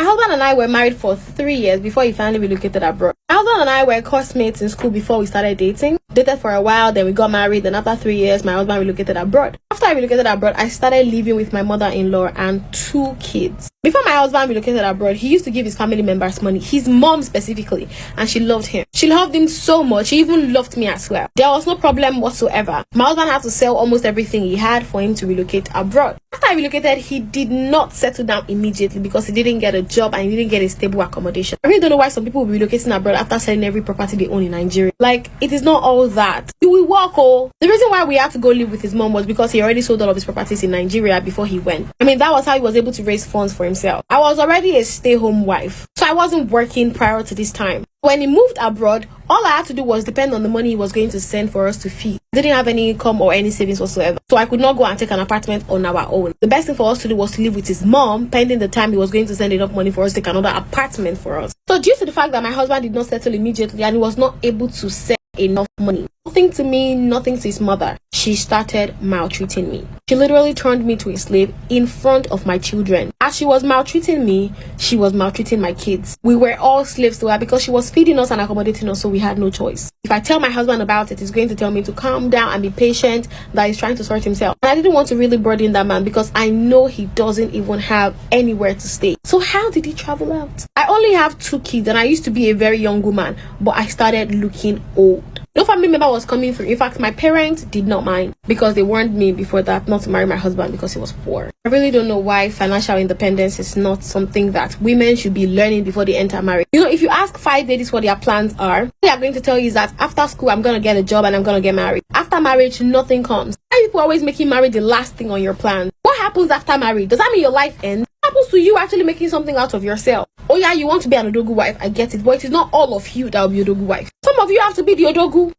My husband and I were married for 3 years before he finally relocated abroad. My husband and I were classmates in school before we started dating. Dated for a while, then we got married. Then after 3 years, my husband relocated abroad. After I relocated abroad, I started living with my mother-in-law and 2 kids. Before my husband relocated abroad, he used to give his family members money, his mom specifically, and she loved him. She loved him so much. She even loved me as well. There was no problem whatsoever. My husband had to sell almost everything he had for him to relocate abroad. After I relocated, he did not settle down immediately because he didn't get a job and he didn't get a stable accommodation. I really don't know why some people will be relocating abroad after selling every property they own in Nigeria. Like, it is not all that. You will work, oh. The reason why we had to go live with his mom was because he already sold all of his properties in Nigeria before he went. I mean, that was how he was able to raise funds for himself. I was already a stay-home wife, so I wasn't working prior to this time. When he moved abroad, all I had to do was depend on the money he was going to send for us to feed. I didn't have any income or any savings whatsoever, so I could not go and take an apartment on our own. The best thing for us to do was to live with his mom, pending the time he was going to send enough money for us to take another apartment for us. So due to the fact that my husband did not settle immediately and he was not able to send enough money, nothing to me, nothing to his mother, she started maltreating me. She literally turned me to a slave in front of my children. As she was maltreating me, she was maltreating my kids. We were all slaves to her because she was feeding us and accommodating us, so we had no choice. If I tell my husband about it, he's going to tell me to calm down and be patient, that he's trying to sort himself. And I didn't want to really burden that man because I know he doesn't even have anywhere to stay. So how did he travel out? I only have 2 kids and I used to be a very young woman, but I started looking old. No family member was coming through. In fact, my parents did not mind because they warned me before that not to marry my husband because he was poor. I really don't know why financial independence is not something that women should be learning before they enter marriage. You know, if you ask 5 ladies what their plans are, they are going to tell you is that after school, I'm going to get a job and I'm going to get married. After marriage, nothing comes. Why are people always making marriage the last thing on your plan? What happens after marriage? Does that mean your life ends? What happens to you actually making something out of yourself? Oh yeah, you want to be an Odogu wife, I get it, but it is not all of you that will be Odogu wife. Some of you have to be the Odogu.